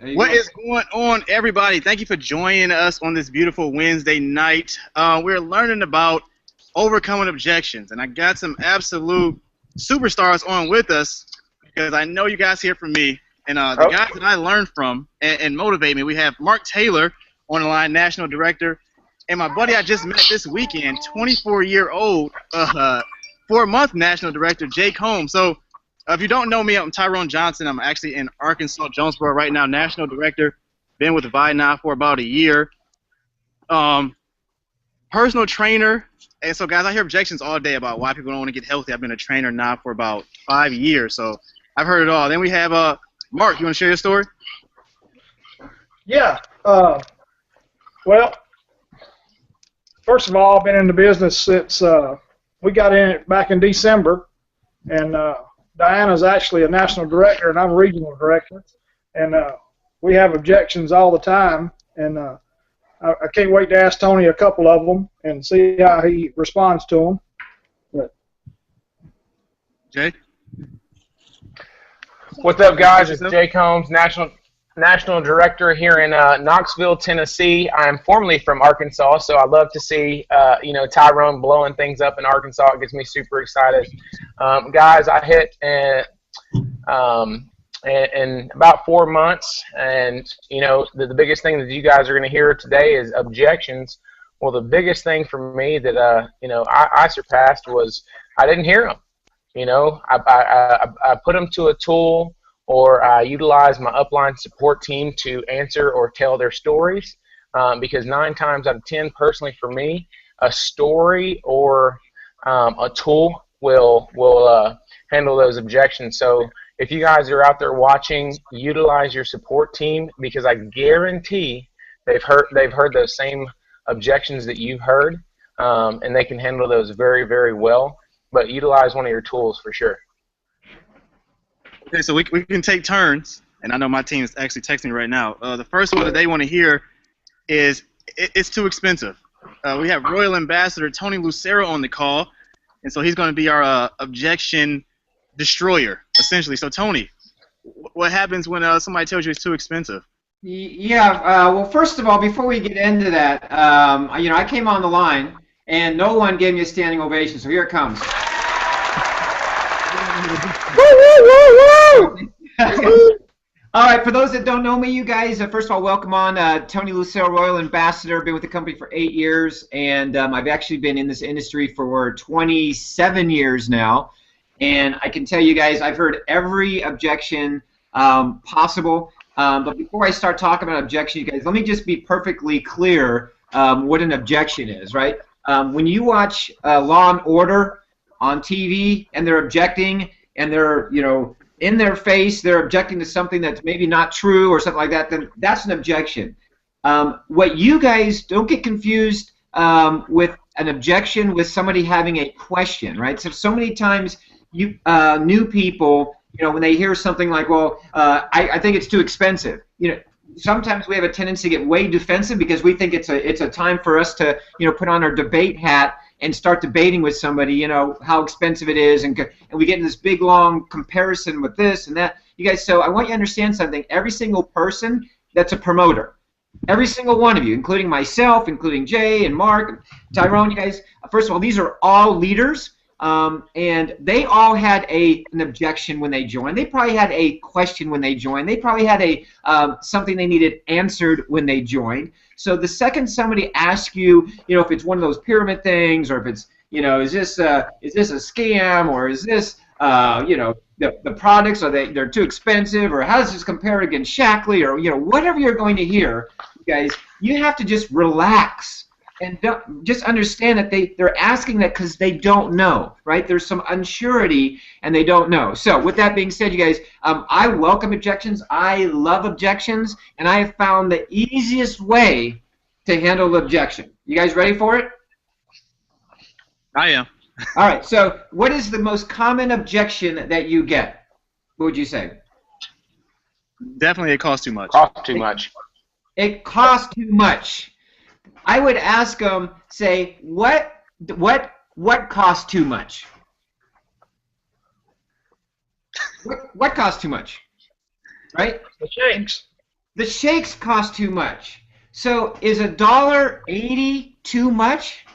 There you What go. is going on, everybody? Thank you for joining us on this beautiful Wednesday night. We're learning about overcoming objections, and I got some absolute superstars on with us because I know you guys hear from me. And the guys that I learned from and motivate me, we have Mark Taylor on the line, National Director, and my buddy I just met this weekend, 24-year-old, 4-month National Director, Jake Holmes. So if you don't know me, I'm Tyrone Johnson. I'm actually in Arkansas, Jonesboro right now, National Director. Been with Vi now for about a year. Personal trainer. And so, guys, I hear objections all day about why people don't want to get healthy. I've been a trainer now for about 5 years, so I've heard it all. Then we have Mark. You want to share your story? Yeah. Well, first of all, I've been in the business since we got in it back in December, and Diana's actually a national director, and I'm a regional director, and we have objections all the time, and I can't wait to ask Tony a couple of them and see how he responds to them. But Jay? What's up, guys? It's Jake Holmes, National Director here in Knoxville, Tennessee. I'm formerly from Arkansas, so I love to see Tyrone blowing things up in Arkansas. It gets me super excited. Guys, I hit in about 4 months, and the biggest thing that you guys are going to hear today is objections. Well, the biggest thing for me that I surpassed was I didn't hear them. I put them to a tool, or I utilize my upline support team to answer or tell their stories, because 9 times out of 10, personally for me, a story or a tool will handle those objections. So if you guys are out there watching, utilize your support team, because I guarantee they've heard those same objections that you've heard, and they can handle those very, very well. But utilize one of your tools for sure. Okay, so we can take turns, and I know my team is actually texting me right now. The first one that they want to hear is it's too expensive. We have Royal Ambassador Tony Lucero on the call, and so he's going to be our objection destroyer, essentially. So, Tony, what happens when somebody tells you it's too expensive? Yeah, well, first of all, before we get into that, I came on the line, and no one gave me a standing ovation, so here it comes. All right, for those that don't know me, you guys, first of all, welcome on. Tony Lucero, Royal Ambassador, been with the company for 8 years, and I've actually been in this industry for 27 years now. And I can tell you guys, I've heard every objection possible. But before I start talking about objection, you guys, let me just be perfectly clear what an objection is, right? When you watch Law and Order on TV and they're objecting and they're, in their face, they're objecting to something that's maybe not true or something like that, then that's an objection. What you guys, don't get confused with an objection with somebody having a question, right? So many times you new people, when they hear something like, well, I think it's too expensive, sometimes we have a tendency to get way defensive because we think it's a time for us to put on our debate hat and start debating with somebody how expensive it is, and we get in this big long comparison with this and that. You guys, so I want you to understand something. Every single person that's a promoter, every single one of you, including myself, including Jay and Mark, Tyrone, you guys, first of all, these are all leaders. And they all had an objection when they joined. They probably had a question when they joined. They probably had something they needed answered when they joined. So the second somebody asks you, if it's one of those pyramid things, or if it's, is this a scam, or is this, the products, they're too expensive, or how does this compare against Shackley, or whatever you're going to hear, you guys, you have to just relax. And just understand that they're asking that because they don't know, right? There's some unsurety, and they don't know. So with that being said, you guys, I welcome objections. I love objections, and I have found the easiest way to handle objection. You guys ready for it? I am. All right. So what is the most common objection that you get? What would you say? Definitely, it costs too much. Costs too much. It costs too much. I would ask them, say, what costs too much? What costs too much? Right? the Shanks. the shakes cost too much. So is $1.80 too much?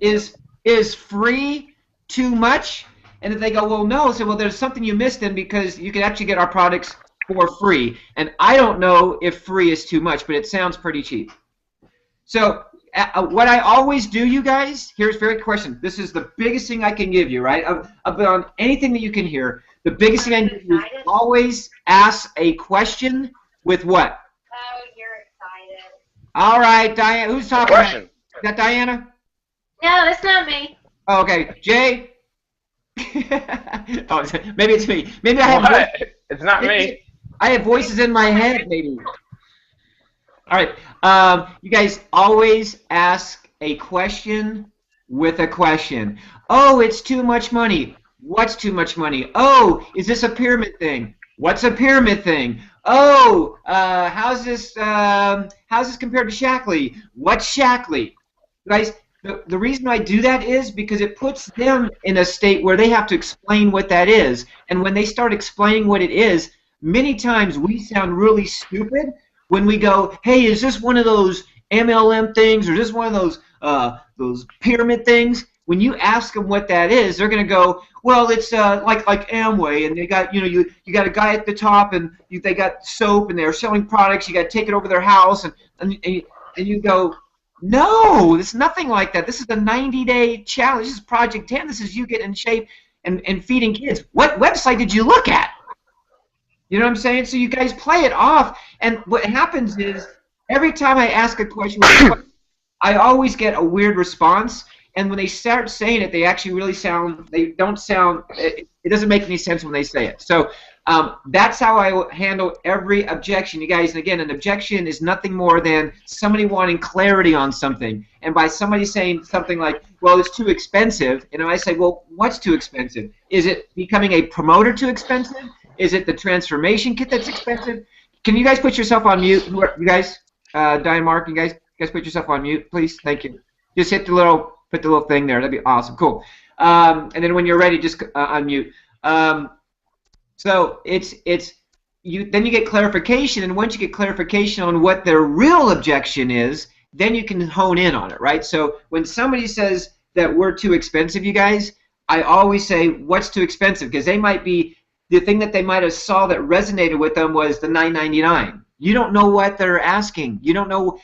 Is free too much? And if they go, well, no, so well, there's something you missed then, because you can actually get our products for free. And I don't know if free is too much, but it sounds pretty cheap. So what I always do, you guys, here's a very question. This is the biggest thing I can give you, right? On anything that you can hear, the biggest thing I can give you is always ask a question with what? Oh, you're excited. All right, Diana. Who's talking? Question. Is that Diana? No, it's not me. Oh, okay. Jay? Oh, maybe it's me. Maybe I have. What? It's not me. I have voices in my head, maybe. All right. You guys always ask a question with a question. Oh, it's too much money. What's too much money? Oh, is this a pyramid thing? What's a pyramid thing? Oh, how's this compared to Shackley? What's Shackley? Guys, the reason I do that is because it puts them in a state where they have to explain what that is. And when they start explaining what it is, many times we sound really stupid when we go, hey, is this one of those MLM things, or is this one of those pyramid things? When you ask them what that is, they're going to go, well, it's like Amway, and they got, you got a guy at the top, and they got soap, and they're selling products. You got to take it over their house, and you go, no, it's nothing like that. This is the 90-day challenge. This is Project 10. This is you getting in shape and feeding kids. What website did you look at? You know what I'm saying? So you guys play it off, and what happens is every time I ask a question, I always get a weird response. And when they start saying it, they actually really sound, they don't sound, it doesn't make any sense when they say it. So that's how I handle every objection, you guys. And again, an objection is nothing more than somebody wanting clarity on something. And by somebody saying something like, well, it's too expensive, and I say, well, what's too expensive? Is it becoming a promoter too expensive? Is it the transformation kit that's expensive? Can you guys put yourself on mute? You guys, Diane, Mark, you guys put yourself on mute, please? Thank you. Just hit the little... Put the little thing there. That'd be awesome. Cool. And then when you're ready, just unmute. So then you get clarification, and once you get clarification on what their real objection is, then you can hone in on it, right? So when somebody says that we're too expensive, you guys, I always say, what's too expensive? Because they might be, the thing that they might have saw that resonated with them was the $9.99. You don't know what they're asking. You don't know,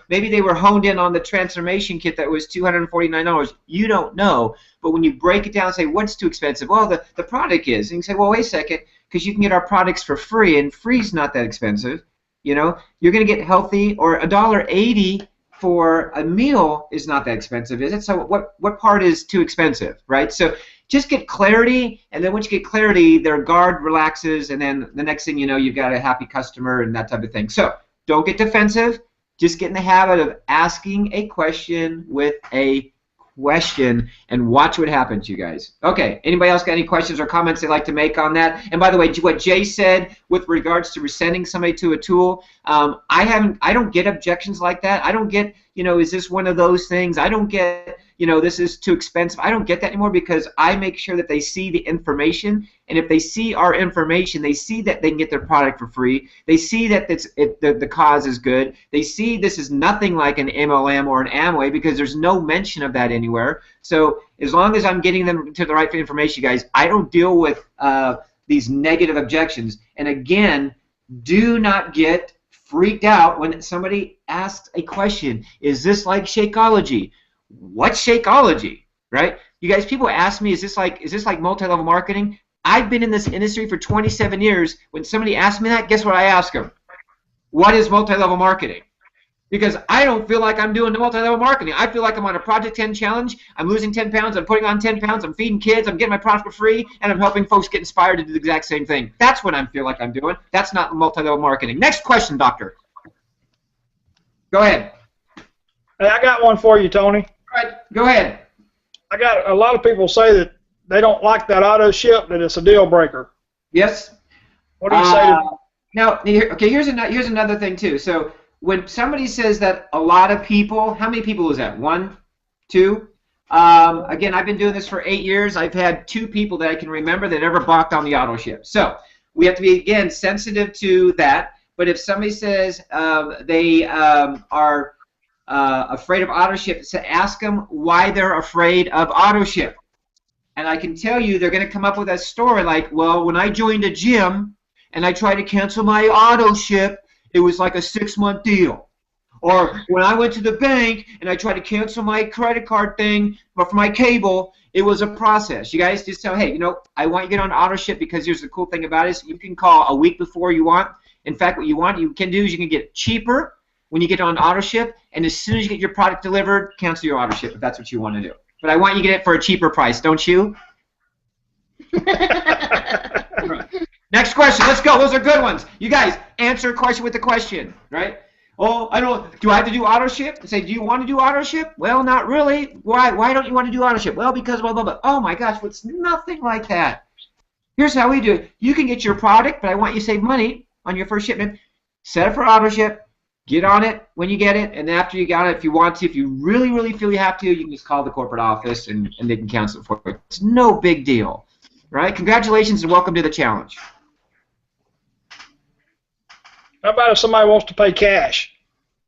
maybe they were honed in on the transformation kit that was $249. You don't know. But when you break it down and say, what's too expensive? Well, the product is. And you say, well, wait a second, because you can get our products for free, and free's not that expensive. You're going to get healthy, or $1.80 for a meal is not that expensive, is it? So what part is too expensive, right? So just get clarity, and then once you get clarity, their guard relaxes, and then the next thing you know, you've got a happy customer and that type of thing. So don't get defensive. Just get in the habit of asking a question with a question, and watch what happens, you guys. Okay, anybody else got any questions or comments they'd like to make on that? And by the way, what Jay said with regards to resending somebody to a tool, I don't get objections like that. I don't get, is this one of those things? I don't get, this is too expensive. I don't get that anymore, because I make sure that they see the information, and if they see our information, they see that they can get their product for free. They see that the cause is good. They see this is nothing like an MLM or an Amway, because there's no mention of that anywhere. So as long as I'm getting them to the right information, guys, I don't deal with these negative objections. And again, do not get freaked out when somebody asks a question. Is this like Shakeology? What's Shakeology, right? You guys, people ask me, is this like multi-level marketing? I've been in this industry for 27 years. When somebody asks me that, guess what I ask them? What is multi-level marketing? Because I don't feel like I'm doing multi-level marketing. I feel like I'm on a Project 10 challenge. I'm losing 10 pounds. I'm putting on 10 pounds. I'm feeding kids. I'm getting my product for free. And I'm helping folks get inspired to do the exact same thing. That's what I feel like I'm doing. That's not multi-level marketing. Next question, doctor. Go ahead. Hey, I got one for you, Tony. All right, go ahead. I got a lot of people say that they don't like that auto ship, that it's a deal breaker. Yes. What do you say to that? Now, okay, here's another thing too. So when somebody says that a lot of people, how many people is that? 1, 2? Again, I've been doing this for 8 years. I've had 2 people that I can remember that ever balked on the auto ship. So we have to be, again, sensitive to that. But if somebody says they are afraid of auto ship, so ask them why they're afraid of auto ship. And I can tell you they're going to come up with a story like, well, when I joined a gym and I tried to cancel my auto ship, it was like a 6-month deal. Or when I went to the bank and I tried to cancel my credit card thing, but for my cable, it was a process. You guys just tell, hey, you know, I want you to get on auto ship because here's the cool thing about it is you can call a week before you want. In fact, what you can do is you can get cheaper when you get on auto ship, and as soon as you get your product delivered, cancel your auto ship if that's what you want to do. But I want you to get it for a cheaper price, don't you? Next question. Let's go. Those are good ones. You guys, answer a question with the question, right? Oh, I don't. Do I have to do auto ship? Say, do you want to do auto ship? Well, not really. Why? Why don't you want to do auto ship? Well, because blah, blah, blah. Oh, my gosh. It's nothing like that. Here's how we do it. You can get your product, but I want you to save money on your first shipment. Set it for auto ship. Get on it when you get it, and after you got it, if you want to, if you really, really feel you have to, you can just call the corporate office and they can cancel it for you. It's no big deal, right? Congratulations and welcome to the challenge. How about if somebody wants to pay cash?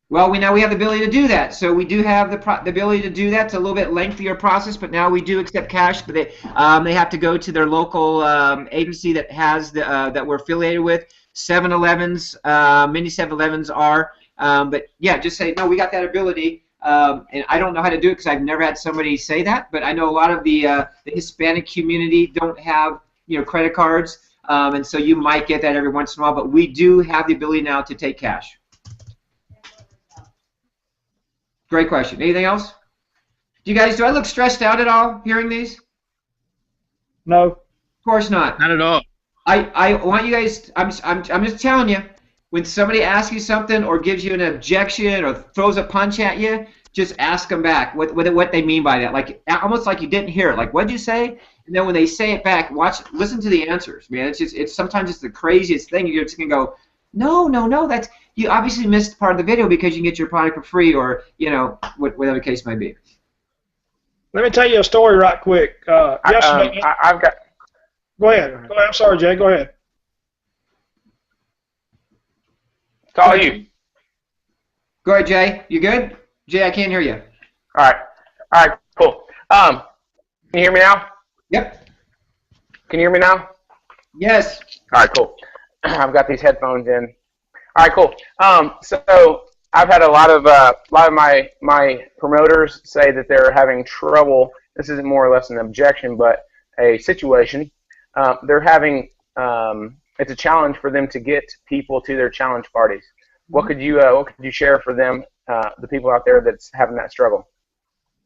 Well, we have the ability to do that. So we do have the ability to do that. It's a little bit lengthier process, but now we do accept cash. But they have to go to their local agency that has that we're affiliated with. 7-Elevens, many 7-Elevens are. But yeah, just say, no, we got that ability. And I don't know how to do it because I've never had somebody say that. But I know a lot of the Hispanic community don't have credit cards, and so you might get that every once in a while. But we do have the ability now to take cash. Great question. Anything else? Do I look stressed out at all hearing these? No. Of course not. Not at all. I want you guys. I'm just telling you. When somebody asks you something or gives you an objection or throws a punch at you, just ask them back what they mean by that. Like almost like you didn't hear it. Like, what'd you say? And then when they say it back, listen to the answers, man. It's sometimes it's the craziest thing. You're just gonna go, no. That's you obviously missed part of the video because you can get your product for free or whatever the case might be. Let me tell you a story right quick. Yesterday, I've got. Go ahead. I'm sorry, Jay. Go ahead. It's all you. Go ahead, Jay. You good? Jay, I can't hear you. All right, cool. Can you hear me now? Yep. Can you hear me now? Yes. All right, cool. I've got these headphones in. All right, cool. So I've had a lot of my promoters say that they're having trouble. This isn't more or less an objection, but a situation. They're having it's a challenge for them to get people to their challenge parties. What could you share for them, the people out there that's having that struggle?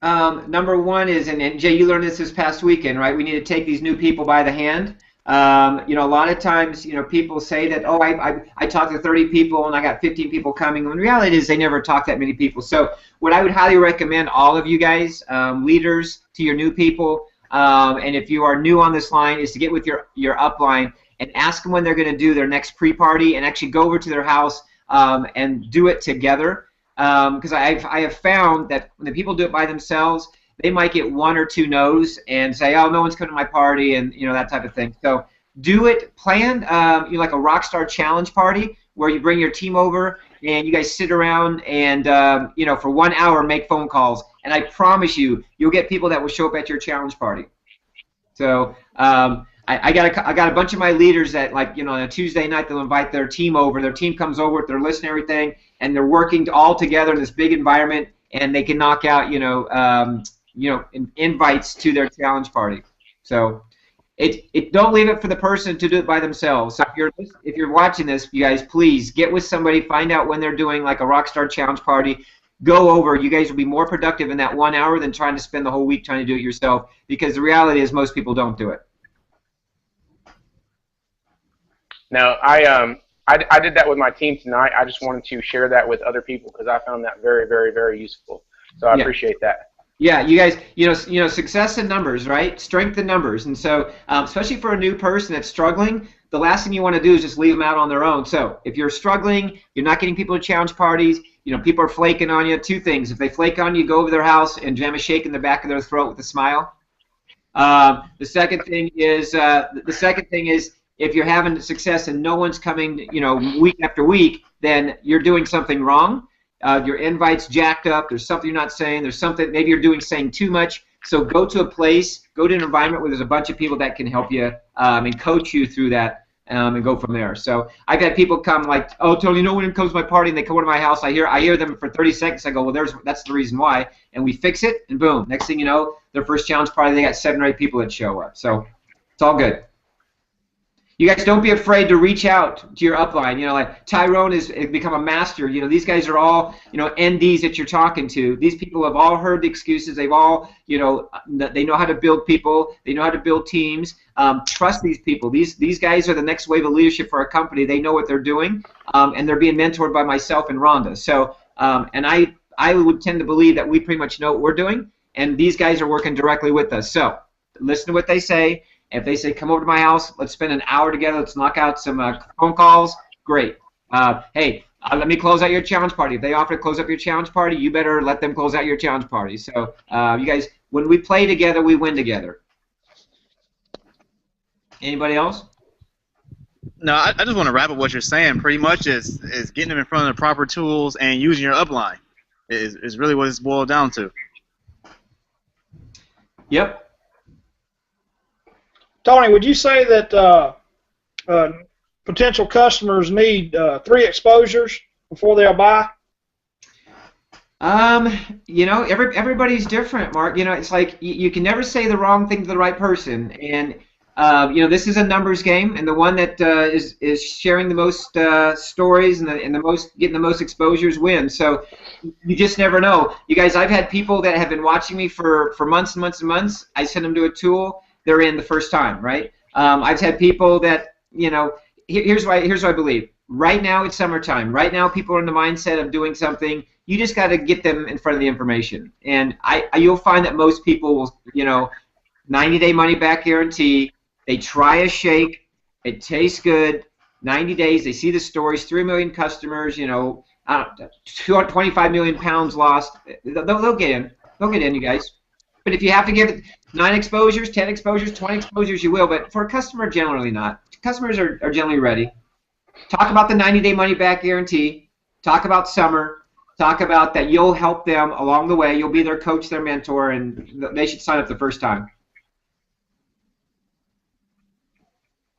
Number one is, and Jay, you learned this past weekend, right? We need to take these new people by the hand. A lot of times, people say that, oh, I talked to 30 people and I got 15 people coming. When the reality is they never talk that many people. So what I would highly recommend all of you guys, leaders to your new people, and if you are new on this line, is to get with your upline and ask them when they're going to do their next pre-party and actually go over to their house and do it together. Because I have found that when the people do it by themselves, they might get 1 or 2 no's and say, oh, no one's coming to my party, and that type of thing. So do it, plan like a Rockstar Challenge party where you bring your team over and you guys sit around and for 1 hour make phone calls. And I promise you'll get people that will show up at your challenge party. So I got a bunch of my leaders that on a Tuesday night they'll invite their team over. Their team comes over, they're listening to everything, and they're working all together in this big environment, and they can knock out invites to their challenge party. So don't leave it for the person to do it by themselves. So if you're watching this, you guys, please get with somebody, find out when they're doing like a Rockstar Challenge party. Go over. You guys will be more productive in that 1 hour than trying to spend the whole week trying to do it yourself, because the reality is most people don't do it. No, I did that with my team tonight. I just wanted to share that with other people because I found that very, very, very useful. So I appreciate that. Yeah, you guys, success in numbers, right? Strength in numbers. And so, especially for a new person that's struggling, the last thing you want to do is just leave them out on their own. So if you're struggling, you're not getting people to challenge parties, people are flaking on you, 2 things. If they flake on you, go over their house and jam a shake in the back of their throat with a smile. The second thing is if you're having success and no one's coming, you know, week after week, then you're doing something wrong. Your invite's jacked up. There's something you're not saying. There's something maybe you're saying too much. So go to a place, go to an environment where there's a bunch of people that can help you and coach you through that and go from there. So I've had people come like, oh, Tony, no one comes to my party, and they come to my house. I hear them for 30 seconds. I go, well, that's the reason why. And we fix it, and boom. Next thing you know, their first challenge party, they got 7 or 8 people that show up. So it's all good. You guys don't be afraid to reach out to your upline. You know, like Tyrone has become a master. You know, these guys are all, you know, NDs that you're talking to. These people have all heard the excuses. They've all, you know, they know how to build people. They know how to build teams. Trust these people. These guys are the next wave of leadership for our company. They know what they're doing, and they're being mentored by myself and Rhonda. So, and I would tend to believe that we pretty much know what we're doing, and these guys are working directly with us. So listen to what they say. If they say, come over to my house, let's spend an hour together, let's knock out some phone calls, great. Hey, let me close out your challenge party. If they offer to close up your challenge party, you better let them close out your challenge party. So you guys, when we play together, we win together. Anybody else? No, I just want to wrap up what you're saying. Pretty much is getting them in front of the proper tools and using your upline is really what it's boiled down to. Yep. Tony, would you say that potential customers need 3 exposures before they'll buy? You know, everybody's different, Mark. You know, it's like you can never say the wrong thing to the right person, and you know, this is a numbers game, and the one that is sharing the most stories and the most getting the most exposures wins. So you just never know. You guys, I've had people that have been watching me for months and months and months. I send them to a tool. They're in the first time, right? I've had people that, you know, here's what I believe. Right now it's summertime. Right now people are in the mindset of doing something. You just got to get them in front of the information. And you'll find that most people will, you know, 90-day money-back guarantee. They try a shake. It tastes good. 90 days. They see the stories. 3 million customers. You know, 25 million pounds lost. They'll get in. They'll get in, you guys. But if you have to give it 9 exposures, 10 exposures, 20 exposures, you will. But for a customer, generally not. Customers are generally ready. Talk about the 90-day money-back guarantee. Talk about summer. Talk about that you'll help them along the way. You'll be their coach, their mentor, and they should sign up the first time.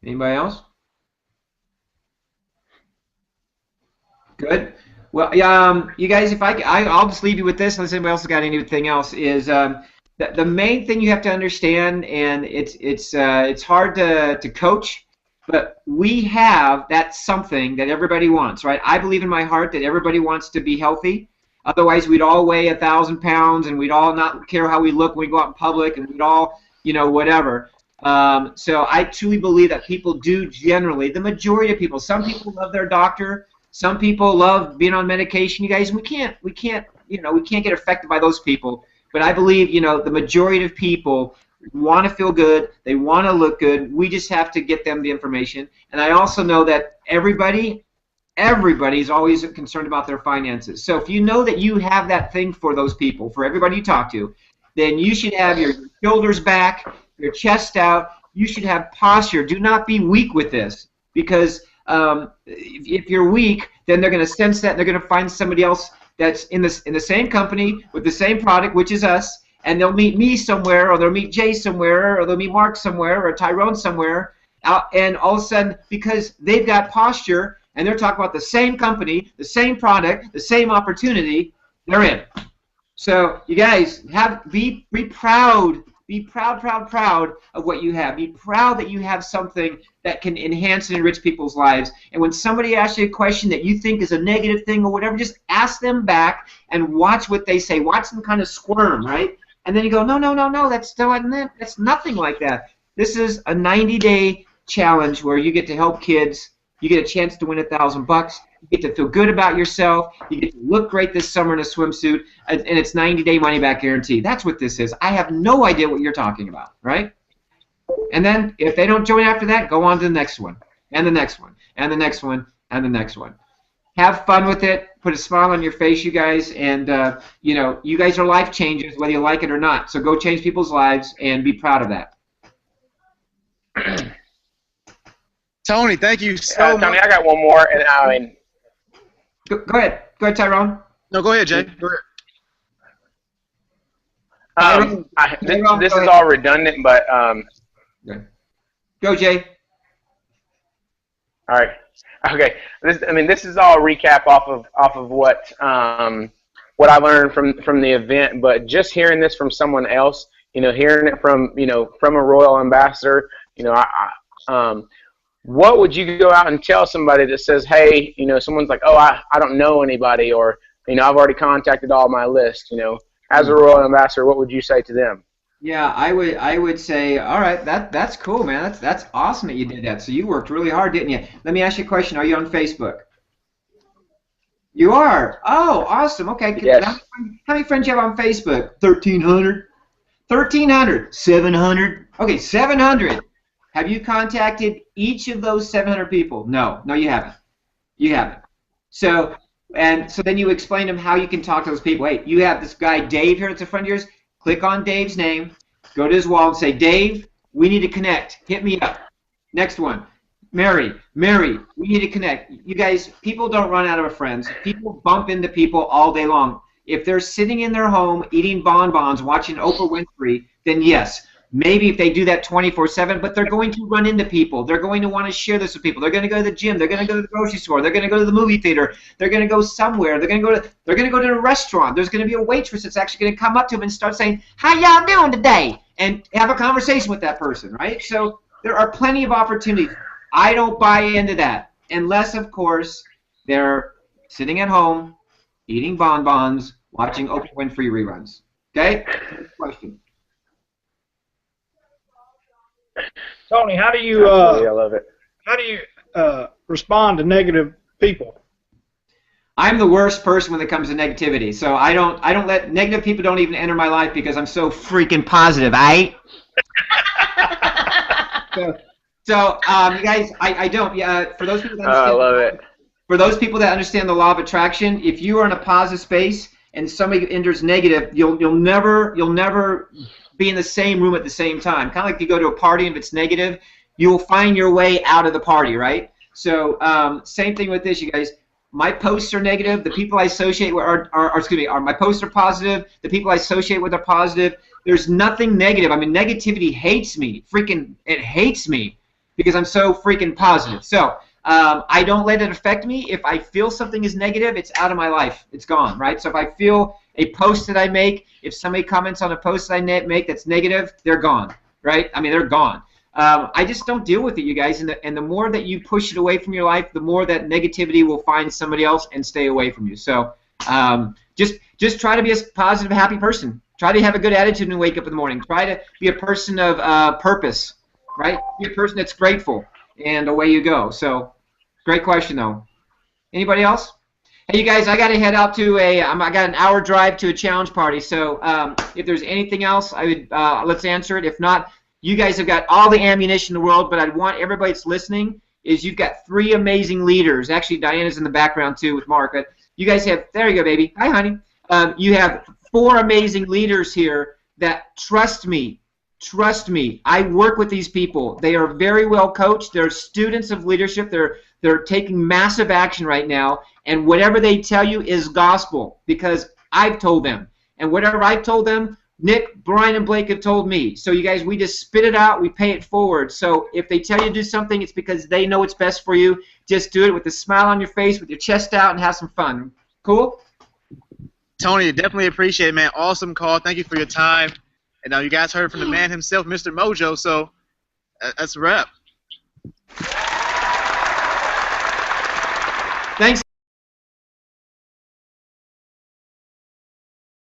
Anybody else? Good. Well, you guys, if I'll just leave you with this, unless anybody else has got anything else. Is the main thing you have to understand, and it's hard to coach, but we have that something that everybody wants, right? I believe in my heart that everybody wants to be healthy. Otherwise, we'd all weigh 1,000 pounds, and we'd all not care how we look when we go out in public, and we'd all, you know, whatever. So I truly believe that people do generally, the majority of people. Some people love their doctor. Some people love being on medication. You guys, we can't get affected by those people. But I believe, you know, the majority of people want to feel good. They want to look good. We just have to get them the information. And I also know that everybody's always concerned about their finances. So if you know that you have that thing for those people, for everybody you talk to, then you should have your shoulders back, your chest out. You should have posture. Do not be weak with this, because if you're weak, then they're going to sense that, and they're going to find somebody else that's in the same company with the same product, which is us, and they'll meet me somewhere, or they'll meet Jay somewhere, or they'll meet Mark somewhere, or Tyrone somewhere, and all of a sudden, because they've got posture and they're talking about the same company, the same product, the same opportunity, they're in. So you guys be proud. Be proud of what you have. Be proud that you have something that can enhance and enrich people's lives. And when somebody asks you a question that you think is a negative thing or whatever, just ask them back and watch what they say. Watch them kind of squirm, right? And then you go, no, that's nothing like that. This is a 90-day challenge where you get to help kids. You get a chance to win $1,000. You get to feel good about yourself. You get to look great this summer in a swimsuit, and it's 90-day money-back guarantee. That's what this is. I have no idea what you're talking about, right? And then if they don't join after that, go on to the next one, and the next one, and the next one, and the next one. Have fun with it. Put a smile on your face, you guys, and you know, you guys are life changers, whether you like it or not. So go change people's lives and be proud of that. Tony, thank you so much. Tony, I got one more, and I mean. Go ahead. Go ahead, Tyrone. No, go ahead, Jay. Go ahead. This is all redundant, but Go, Jay. all right. Okay. This is all a recap off of what I learned from the event, but just hearing this from someone else, hearing it from a Royal Ambassador, what would you go out and tell somebody that says, hey, someone's like, oh, I don't know anybody, or I've already contacted all my list, as a Royal Ambassador, what would you say to them? Yeah, I would say, all right, that's cool, man. That's awesome that you did that. So you worked really hard, didn't you? Let me ask you a question. Are you on Facebook? You are. Oh, awesome. Okay. Yes. How many friends do you have on Facebook? 1,300. 1,300. 700. Okay, 700. Have you contacted each of those 700 people? No, you haven't. You haven't. So then you explain to them how you can talk to those people. Hey, you have this guy Dave here that's a friend of yours. Click on Dave's name, go to his wall and say, Dave, we need to connect. Hit me up. Next one. Mary, we need to connect. You guys, people don't run out of friends. People bump into people all day long. If they're sitting in their home eating bonbons, watching Oprah Winfrey, then yes, maybe if they do that 24/7, but they're going to run into people. They're going to want to share this with people. They're going to go to the gym. They're going to go to the grocery store. They're going to go to the movie theater. They're going to go somewhere. They're going to go to a restaurant. There's going to be a waitress that's actually going to come up to them and start saying, "How y'all doing today?" and have a conversation with that person, right? So there are plenty of opportunities. I don't buy into that unless, of course, they're sitting at home, eating bonbons, watching Oprah Winfrey reruns. Okay? Next question. Tony, how do you I love it. how do you respond to negative people? I'm the worst person when it comes to negativity. So I don't let negative people don't even enter my life because I'm so freaking positive, right? So you guys, I don't. Yeah, for those people that understand, I love it. For those people that understand the law of attraction, if you are in a positive space and somebody enters negative, you'll never be in the same room at the same time. Kind of like you go to a party and if it's negative, you will find your way out of the party, right? So same thing with this, you guys. My posts are negative. The people I associate with are my posts are positive. The people I associate with are positive. There's nothing negative. I mean, negativity hates me. It hates me because I'm so freaking positive. So I don't let it affect me. If I feel something is negative, it's out of my life. It's gone, right? So if I feel a post that I make, if somebody comments on a post that I make that's negative, they're gone, right? I mean, they're gone. I just don't deal with it, you guys. And the more that you push it away from your life, the more that negativity will find somebody else and stay away from you. So just try to be a positive, happy person. Try to have a good attitude and wake up in the morning. Try to be a person of purpose, right? Be a person that's grateful, and away you go. So great question, though. Anybody else? Hey, you guys, I got to head out to I got an hour drive to a challenge party. So if there's anything else, I would let's answer it. If not, you guys have got all the ammunition in the world, but I'd want everybody that's listening is you've got 3 amazing leaders. Actually, Diana's in the background, too, with Mark. But you guys have, there you go, baby. Hi, honey. You have 4 amazing leaders here that trust me. Trust me. I work with these people. They are very well coached. They're students of leadership. They're taking massive action right now, and whatever they tell you is gospel because I've told them. And whatever I've told them, Nick, Brian, and Blake have told me. So you guys, we just spit it out. We pay it forward. So if they tell you to do something, it's because they know it's best for you. Just do it with a smile on your face, with your chest out, and have some fun. Cool? Tony, definitely appreciate it, man. Awesome call. Thank you for your time. And now you guys heard from the man himself, Mr. Mojo. So that's a wrap. Thanks.